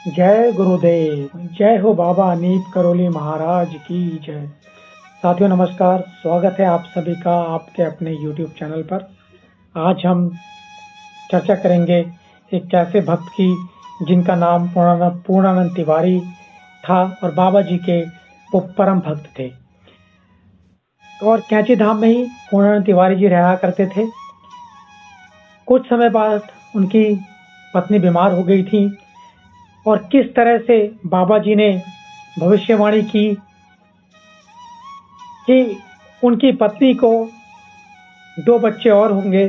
जय गुरुदेव। जय हो बाबा अनीप करोली महाराज की जय। साथियों नमस्कार, स्वागत है आप सभी का आपके अपने YouTube चैनल पर। आज हम चर्चा करेंगे एक ऐसे भक्त की जिनका नाम पूर्णानंद तिवारी था और बाबा जी के वो परम भक्त थे और कैंची धाम में ही पूर्णानंद तिवारी जी रहा करते थे। कुछ समय बाद उनकी पत्नी बीमार हो गई थी और किस तरह से बाबा जी ने भविष्यवाणी की कि उनकी पत्नी को 2 बच्चे और होंगे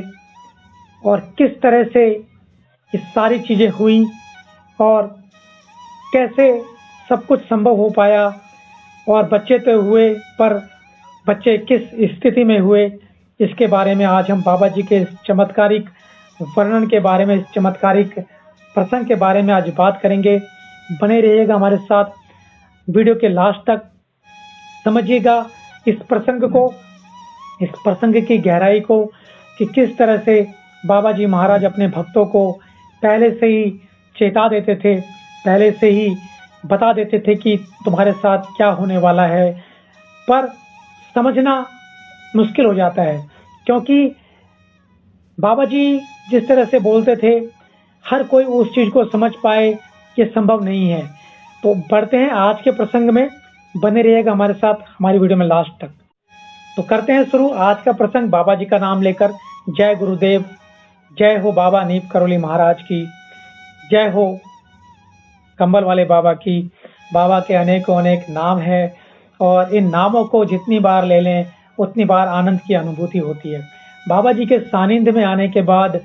और किस तरह से ये सारी चीज़ें हुई और कैसे सब कुछ संभव हो पाया और बच्चे तो हुए पर बच्चे किस स्थिति में हुए, इसके बारे में आज हम बाबा जी के चमत्कारिक वर्णन के बारे में, चमत्कारिक प्रसंग के बारे में आज बात करेंगे। बने रहिएगा हमारे साथ, वीडियो के लास्ट तक समझिएगा इस प्रसंग को, इस प्रसंग की गहराई को कि किस तरह से बाबा जी महाराज अपने भक्तों को पहले से ही चेता देते थे, पहले से ही बता देते थे कि तुम्हारे साथ क्या होने वाला है, पर समझना मुश्किल हो जाता है क्योंकि बाबा जी जिस तरह से बोलते थे हर कोई उस चीज़ को समझ पाए ये संभव नहीं है। तो बढ़ते हैं आज के प्रसंग में, बने रहिएगा हमारे साथ हमारी वीडियो में लास्ट तक। तो करते हैं शुरू आज का प्रसंग बाबा जी का नाम लेकर। जय गुरुदेव, जय हो बाबा नीप करोली महाराज की, जय हो कंबल वाले बाबा की। बाबा के अनेकों अनेक नाम है और इन नामों को जितनी बार ले लें उतनी बार आनंद की अनुभूति होती है। बाबा जी के सानिध्य में आने के बाद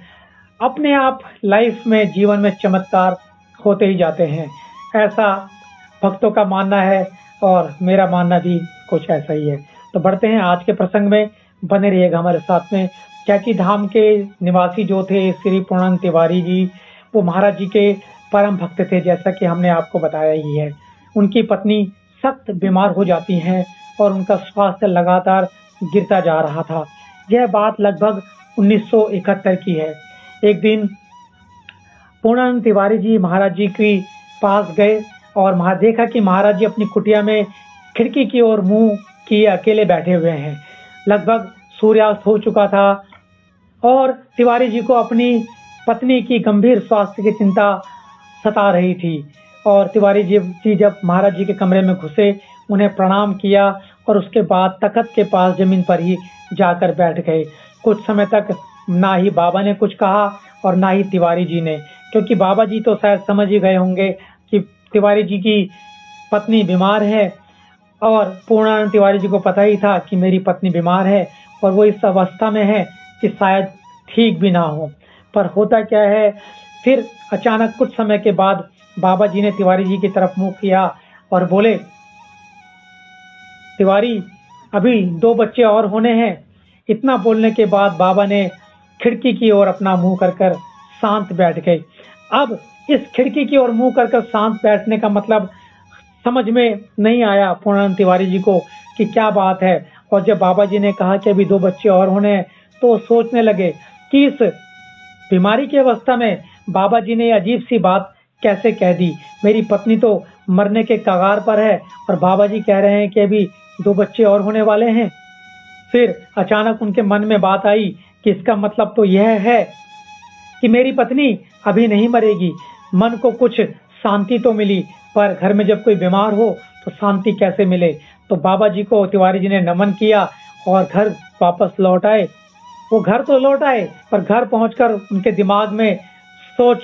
अपने आप लाइफ में, जीवन में चमत्कार होते ही जाते हैं, ऐसा भक्तों का मानना है और मेरा मानना भी कुछ ऐसा ही है। तो बढ़ते हैं आज के प्रसंग में, बने रहिएगा हमारे साथ में। कैंची धाम के निवासी जो थे श्री पूर्णानंद तिवारी जी, वो महाराज जी के परम भक्त थे, जैसा कि हमने आपको बताया ही है। उनकी पत्नी सख्त बीमार हो जाती हैं और उनका स्वास्थ्य लगातार गिरता जा रहा था। यह बात लगभग 1971 की है। एक दिन पूर्णानंद तिवारी जी महाराज जी के पास गए और देखा कि महाराज जी अपनी कुटिया में खिड़की की ओर मुंह किए अकेले बैठे हुए हैं। लगभग सूर्यास्त हो चुका था और तिवारी जी को अपनी पत्नी की गंभीर स्वास्थ्य की चिंता सता रही थी। और तिवारी जी जब महाराज जी के कमरे में घुसे, उन्हें प्रणाम किया और उसके बाद तख्त के पास जमीन पर ही जाकर बैठ गए। कुछ समय तक ना ही बाबा ने कुछ कहा और ना ही तिवारी जी ने, क्योंकि बाबा जी तो शायद समझ ही गए होंगे कि तिवारी जी की पत्नी बीमार है और पूर्णानंद तिवारी जी को पता ही था कि मेरी पत्नी बीमार है और वो इस अवस्था में है कि शायद ठीक भी ना हो। पर होता क्या है, फिर अचानक कुछ समय के बाद बाबा जी ने तिवारी जी की तरफ मुंह किया और बोले, तिवारी अभी 2 बच्चे और होने हैं। इतना बोलने के बाद बाबा ने खिड़की की ओर अपना मुंह कर शांत बैठ गए। अब इस खिड़की की ओर मुंह कर शांत बैठने का मतलब समझ में नहीं आया पूर्णानंद तिवारी जी को कि क्या बात है। और जब बाबा जी ने कहा कि अभी 2 बच्चे और होने हैं, तो सोचने लगे कि इस बीमारी की अवस्था में बाबा जी ने अजीब सी बात कैसे कह दी। मेरी पत्नी तो मरने के कगार पर है और बाबा जी कह रहे हैं कि अभी 2 बच्चे और होने वाले हैं। फिर अचानक उनके मन में बात आई कि इसका मतलब तो यह है कि मेरी पत्नी अभी नहीं मरेगी। मन को कुछ शांति तो मिली, पर घर में जब कोई बीमार हो तो शांति कैसे मिले। तो बाबा जी को तिवारी जी ने नमन किया और घर वापस लौट आए। वो घर तो लौट आए पर घर पहुंचकर उनके दिमाग में सोच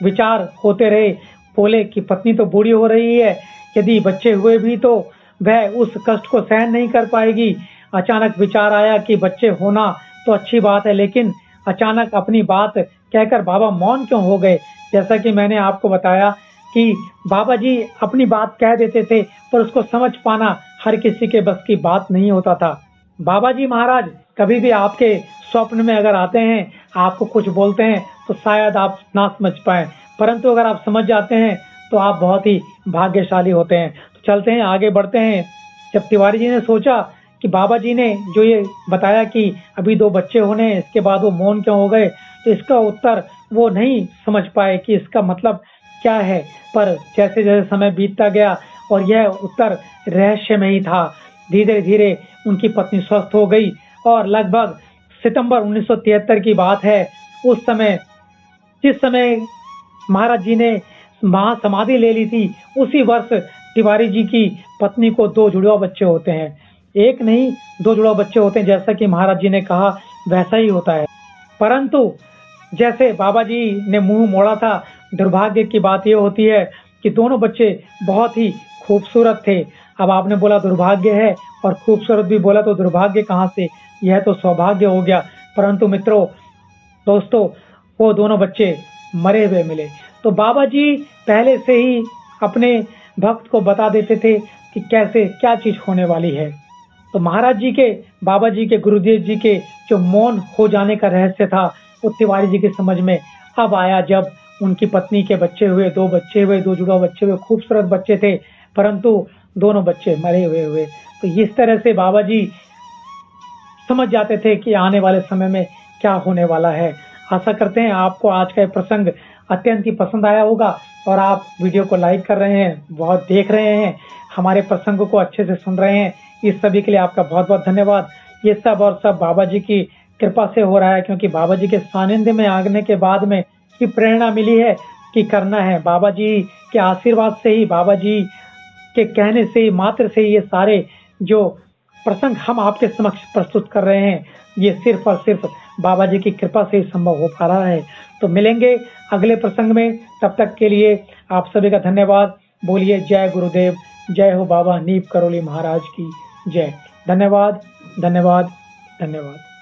विचार होते रहे। बोले कि पत्नी तो बूढ़ी हो रही है, यदि बच्चे हुए भी तो वह उस कष्ट को सहन नहीं कर पाएगी। अचानक विचार आया कि बच्चे होना तो अच्छी बात है, लेकिन अचानक अपनी बात कहकर बाबा मौन क्यों हो गए। जैसा कि मैंने आपको बताया कि बाबा जी अपनी बात कह देते थे पर उसको समझ पाना हर किसी के बस की बात नहीं होता था। बाबा जी महाराज कभी भी आपके स्वप्न में अगर आते हैं, आपको कुछ बोलते हैं तो शायद आप ना समझ पाए, परंतु अगर आप समझ जाते हैं तो आप बहुत ही भाग्यशाली होते हैं। तो चलते हैं, आगे बढ़ते हैं। जब तिवारी जी ने सोचा कि बाबा जी ने जो ये बताया कि अभी 2 बच्चे होने इसके बाद वो मौन क्यों हो गए, तो इसका उत्तर वो नहीं समझ पाए कि इसका मतलब क्या है, पर जैसे जैसे समय बीतता गया और यह उत्तर रहस्य में ही था, धीरे धीरे उनकी पत्नी स्वस्थ हो गई और लगभग सितंबर 1973 की बात है। उस समय जिस समय महाराज जी ने महासमाधि ले ली थी, उसी वर्ष तिवारी जी की पत्नी को 2 जुड़वा बच्चे होते हैं। एक नहीं, 2 जुड़वा बच्चे होते हैं, जैसा कि महाराज जी ने कहा वैसा ही होता है। परंतु जैसे बाबा जी ने मुंह मोड़ा था, दुर्भाग्य की बात यह होती है कि दोनों बच्चे बहुत ही खूबसूरत थे। अब आपने बोला दुर्भाग्य है और खूबसूरत भी बोला, तो दुर्भाग्य कहाँ से, यह तो सौभाग्य हो गया। परंतु मित्रों, दोस्तों, वो दोनों बच्चे मरे हुए मिले। तो बाबा जी पहले से ही अपने भक्त को बता देते थे कि कैसे क्या चीज होने वाली है। तो महाराज जी के, बाबा जी के, गुरुदेव जी के जो मौन हो जाने का रहस्य था, वो तिवारी जी की समझ में अब आया जब उनकी पत्नी के बच्चे हुए, 2 बच्चे हुए, 2 जुड़वा बच्चे हुए, खूबसूरत बच्चे थे, परंतु दोनों बच्चे मरे हुए। तो इस तरह से बाबा जी समझ जाते थे कि आने वाले समय में क्या होने वाला है। आशा करते हैं आपको आज का ये प्रसंग अत्यंत ही पसंद आया होगा और आप वीडियो को लाइक कर रहे हैं, बहुत देख रहे हैं, हमारे प्रसंग को अच्छे से सुन रहे हैं। इस सभी के लिए आपका बहुत बहुत धन्यवाद। ये सब और सब बाबा जी की कृपा से हो रहा है, क्योंकि बाबा जी के सानिध्य में आने के बाद में ये प्रेरणा मिली है कि करना है। बाबा जी के आशीर्वाद से ही, बाबा जी के कहने से ही, मात्र से ही ये सारे जो प्रसंग हम आपके समक्ष प्रस्तुत कर रहे हैं, ये सिर्फ और सिर्फ बाबा जी की कृपा से ही संभव हो पा रहा है। तो मिलेंगे अगले प्रसंग में, तब तक के लिए आप सभी का धन्यवाद। बोलिए जय गुरुदेव, जय हो बाबा नीप करोली महाराज की जय। धन्यवाद, धन्यवाद, धन्यवाद।